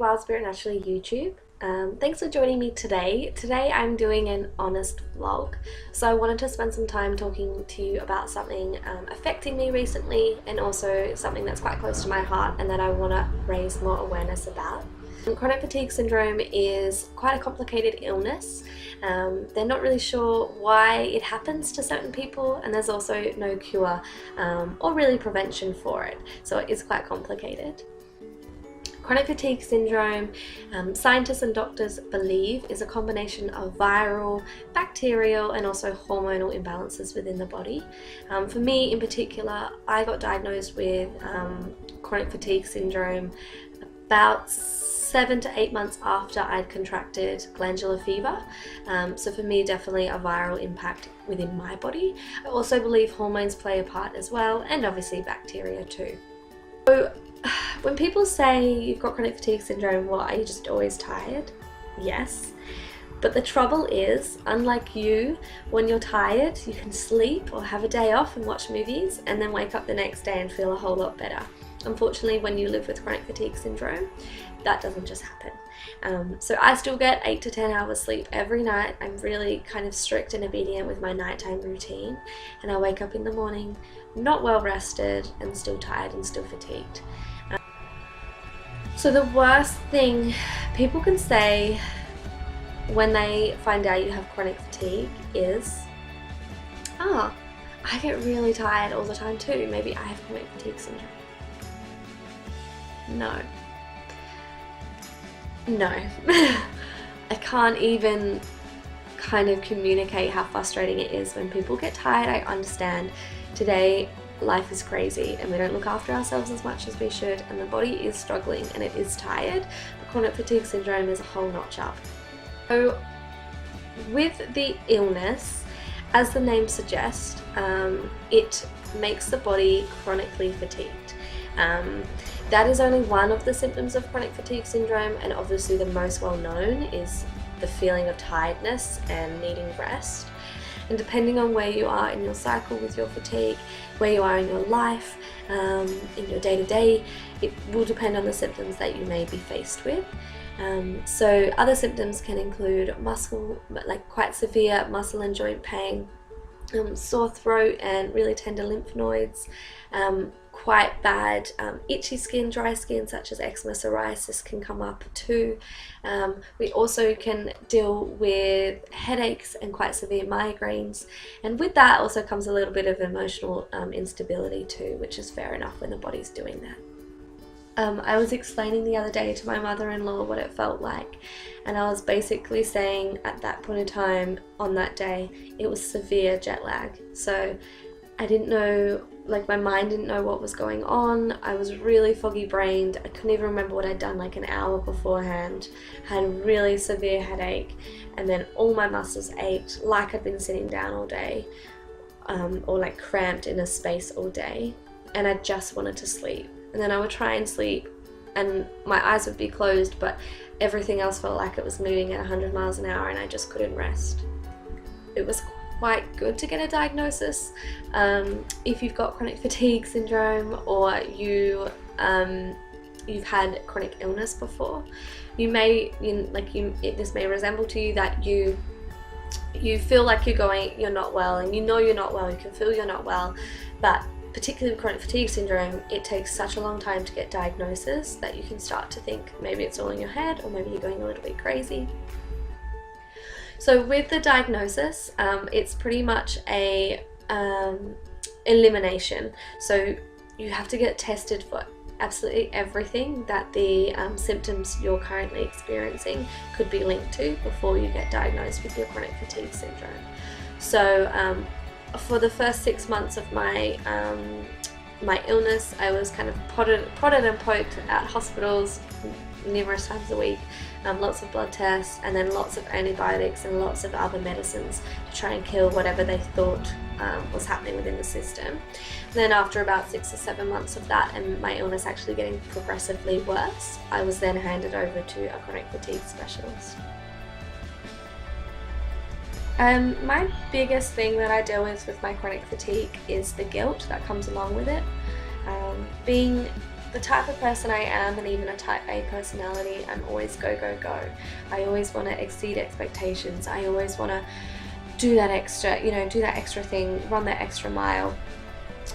Wild Spirit Naturally YouTube. Thanks for joining me today. Today I'm doing an honest vlog. So I wanted to spend some time talking to you about something affecting me recently, and also something that's quite close to my heart and that I want to raise more awareness about. Chronic fatigue syndrome is quite a complicated illness. They're not really sure why it happens to certain people, and there's also no cure or really prevention for it, so it is quite complicated. Chronic fatigue syndrome, scientists and doctors believe, is a combination of viral, bacterial and also hormonal imbalances within the body. For me in particular, I got diagnosed with chronic fatigue syndrome about 7 to 8 months after I'd contracted glandular fever. So for me, definitely a viral impact within my body. I also believe hormones play a part as well, and obviously bacteria too. So when people say you've got chronic fatigue syndrome, what, are you just always tired? Yes. But the trouble is, unlike you, when you're tired, you can sleep or have a day off and watch movies and then wake up the next day and feel a whole lot better. Unfortunately, when you live with chronic fatigue syndrome, that doesn't just happen. So I still get 8 to 10 hours sleep every night. I'm really kind of strict and obedient with my nighttime routine, and I wake up in the morning not well rested and still tired and still fatigued. So the worst thing people can say when they find out you have chronic fatigue is, I get really tired all the time too. Maybe I have chronic fatigue syndrome. No. I can't even kind of communicate how frustrating it is when people get tired. I understand today life is crazy and we don't look after ourselves as much as we should, and the body is struggling and it is tired, but chronic fatigue syndrome is a whole notch up. So with the illness, as the name suggests, it makes the body chronically fatigued. That is only one of the symptoms of chronic fatigue syndrome, and obviously the most well known is the feeling of tiredness and needing rest. And depending on where you are in your cycle with your fatigue, where you are in your life, in your day-to-day, it will depend on the symptoms that you may be faced with. So other symptoms can include quite severe muscle and joint pain, sore throat and really tender lymph nodes, quite bad itchy skin, dry skin such as eczema, psoriasis can come up too. We also can deal with headaches and quite severe migraines, and with that also comes a little bit of emotional instability too, which is fair enough when the body's doing that. I was explaining the other day to my mother-in-law what it felt like, and I was basically saying at that point in time on that day it was severe jet lag. So I didn't know, my mind didn't know what was going on. I was really foggy brained. I couldn't even remember what I'd done like an hour beforehand. I had a really severe headache, and then all my muscles ached like I'd been sitting down all day, or like cramped in a space all day, and I just wanted to sleep. And then I would try and sleep and my eyes would be closed, but everything else felt like it was moving at 100 miles an hour and I just couldn't rest. It was quite good to get a diagnosis. If you've got chronic fatigue syndrome, or you've had chronic illness before, this may resemble to you that you feel like you're not well, and you know you're not well, you can feel you're not well, but particularly with chronic fatigue syndrome, it takes such a long time to get diagnosis that you can start to think maybe it's all in your head, or maybe you're going a little bit crazy. So with the diagnosis, it's pretty much a elimination. So you have to get tested for absolutely everything that the symptoms you're currently experiencing could be linked to before you get diagnosed with your chronic fatigue syndrome. So for the first 6 months of my illness, I was kind of prodded and poked at hospitals numerous times a week, lots of blood tests, and then lots of antibiotics and lots of other medicines to try and kill whatever they thought was happening within the system. And then after about 6 or 7 months of that, and my illness actually getting progressively worse, I was then handed over to a chronic fatigue specialist. My biggest thing that I deal with my chronic fatigue is the guilt that comes along with it. Being the type of person I am, and even a type A personality, I'm always go, go, go. I always want to exceed expectations. I always want to do that extra, do that extra thing, run that extra mile.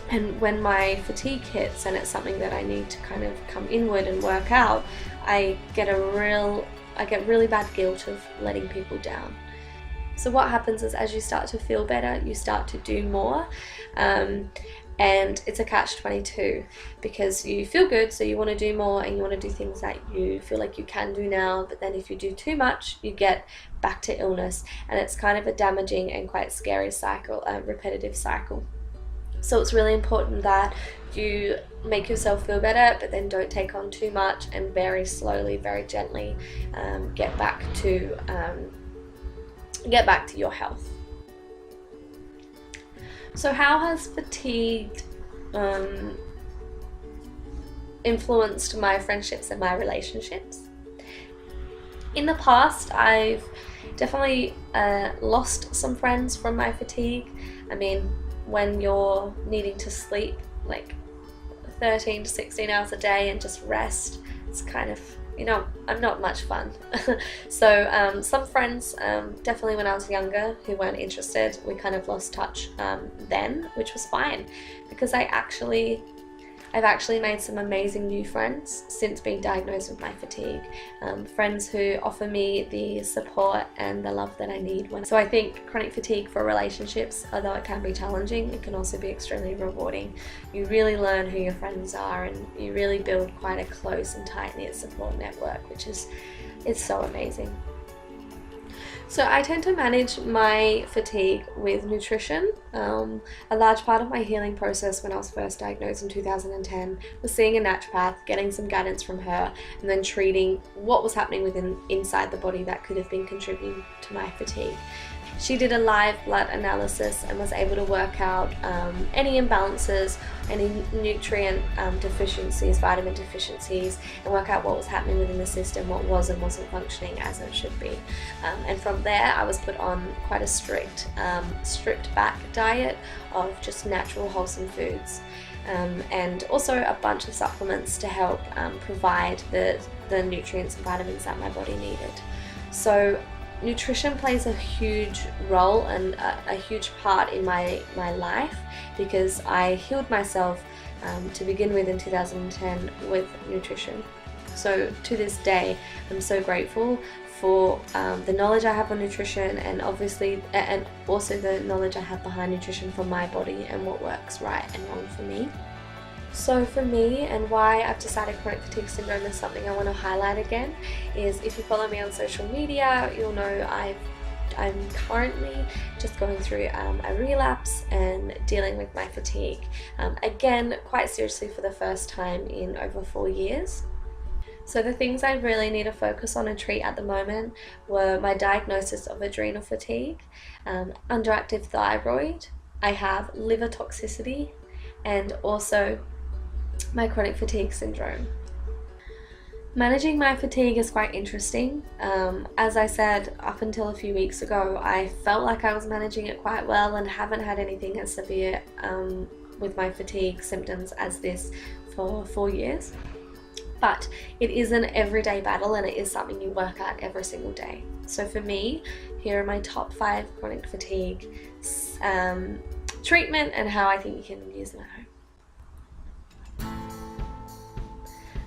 And when my fatigue hits and it's something that I need to kind of come inward and work out, I get really bad guilt of letting people down. So what happens is, as you start to feel better, you start to do more. And it's a catch-22, because you feel good, so you want to do more and you want to do things that you feel like you can do now, but then if you do too much, you get back to illness, and it's kind of a damaging and quite scary cycle, repetitive cycle. So it's really important that you make yourself feel better, but then don't take on too much, and very slowly, very gently get back to your health. So how has fatigue influenced my friendships and my relationships? In the past, I've definitely lost some friends from my fatigue. I mean, when you're needing to sleep like 13 to 16 hours a day and just rest, it's kind of, I'm not much fun. So some friends, definitely when I was younger, who weren't interested, we kind of lost touch then, which was fine, because I've actually made some amazing new friends since being diagnosed with my fatigue. Friends who offer me the support and the love that I need. So I think chronic fatigue for relationships, although it can be challenging, it can also be extremely rewarding. You really learn who your friends are, and you really build quite a close and tight-knit support network, which is so amazing. So I tend to manage my fatigue with nutrition. A large part of my healing process when I was first diagnosed in 2010 was seeing a naturopath, getting some guidance from her, and then treating what was happening inside the body that could have been contributing to my fatigue. She did a live blood analysis and was able to work out any imbalances, any nutrient deficiencies, vitamin deficiencies, and work out what was happening within the system, what was and wasn't functioning as it should be. And from there, I was put on quite a stripped back diet of just natural, wholesome foods. And also a bunch of supplements to help provide the nutrients and vitamins that my body needed. So nutrition plays a huge role and a huge part in my life, because I healed myself to begin with in 2010 with nutrition. So to this day, I'm so grateful for the knowledge I have on nutrition, and obviously, and also the knowledge I have behind nutrition for my body and what works right and wrong for me. So for me, and why I've decided chronic fatigue syndrome is something I want to highlight again, is if you follow me on social media, you'll know I'm currently just going through a relapse and dealing with my fatigue. Again, quite seriously for the first time in over 4 years. So the things I really need to focus on and treat at the moment were my diagnosis of adrenal fatigue, underactive thyroid, I have liver toxicity, and also my chronic fatigue syndrome. Managing my fatigue is quite interesting. As I said, up until a few weeks ago, I felt like I was managing it quite well and haven't had anything as severe with my fatigue symptoms as this for 4 years. But it is an everyday battle, and it is something you work at every single day. So for me, here are my top 5 chronic fatigue treatment and how I think you can use them at home.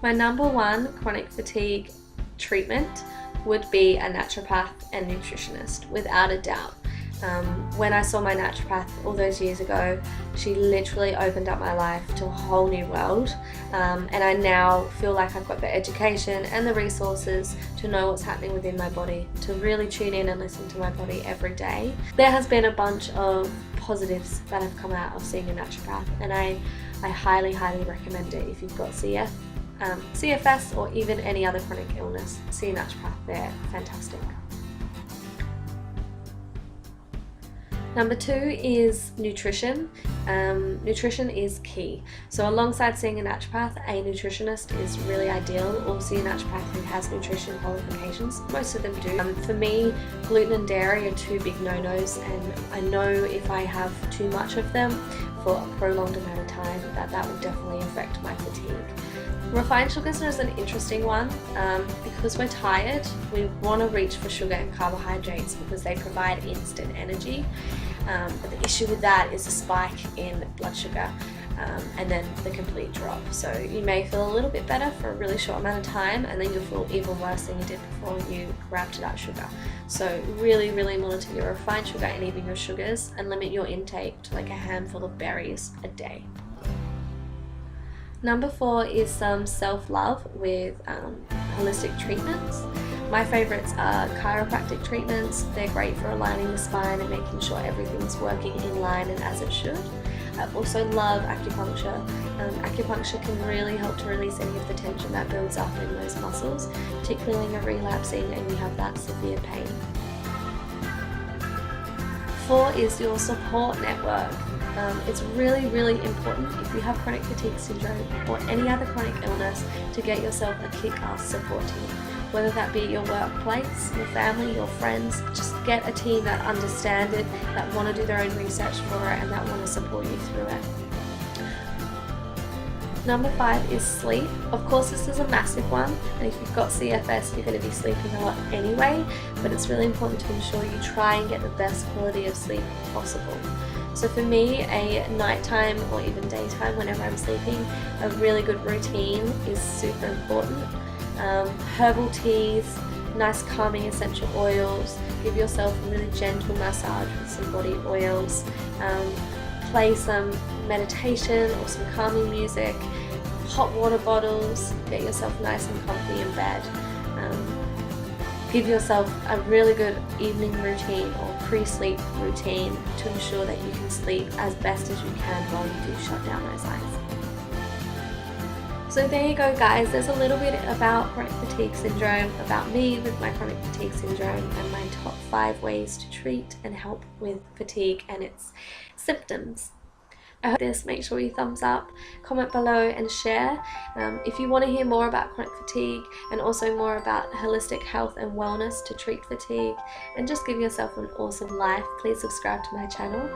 My number 1 chronic fatigue treatment would be a naturopath and nutritionist, without a doubt. When I saw my naturopath all those years ago, she literally opened up my life to a whole new world, and I now feel like I've got the education and the resources to know what's happening within my body, to really tune in and listen to my body every day. There has been a bunch of positives that have come out of seeing a naturopath, and I highly recommend it. If you've got CFS or even any other chronic illness, see a naturopath, they're fantastic. Number 2 is nutrition. nutrition is key. So alongside seeing a naturopath, a nutritionist is really ideal, or see a naturopath who has nutrition qualifications. Most of them do. For me, gluten and dairy are two big no-nos, and I know if I have too much of them for a prolonged amount of time, that will definitely affect my fatigue. Refined sugars is an interesting one. Because we're tired, we want to reach for sugar and carbohydrates because they provide instant energy. But the issue with that is a spike in blood sugar and then the complete drop. So you may feel a little bit better for a really short amount of time, and then you'll feel even worse than you did before you grabbed that sugar. So really, really monitor your refined sugar and even your sugars, and limit your intake to like a handful of berries a day. Number 4 is some self-love with holistic treatments. My favorites are chiropractic treatments. They're great for aligning the spine and making sure everything's working in line and as it should. I also love acupuncture. Acupuncture can really help to release any of the tension that builds up in those muscles, particularly when you're relapsing and you have that severe pain. 4 is your support network. It's really, really important if you have chronic fatigue syndrome or any other chronic illness to get yourself a kick-ass support team. Whether that be your workplace, your family, your friends, just get a team that understand it, that want to do their own research for it, and that want to support you through it. Number 5 is sleep. Of course, this is a massive one, and if you've got CFS, you're going to be sleeping a lot anyway, but it's really important to ensure you try and get the best quality of sleep possible. So for me, a nighttime or even daytime, whenever I'm sleeping, a really good routine is super important. Herbal teas, nice calming essential oils, give yourself a really gentle massage with some body oils, play some meditation or some calming music, hot water bottles, get yourself nice and comfy in bed. Give yourself a really good evening routine or pre-sleep routine to ensure that you can sleep as best as you can while you do shut down those eyes. So there you go, guys. There's a little bit about chronic fatigue syndrome, about me with my chronic fatigue syndrome, and my top 5 ways to treat and help with fatigue and its symptoms. I hope this. Make sure you thumbs up, comment below and share. If you want to hear more about chronic fatigue and also more about holistic health and wellness to treat fatigue and just give yourself an awesome life, please subscribe to my channel.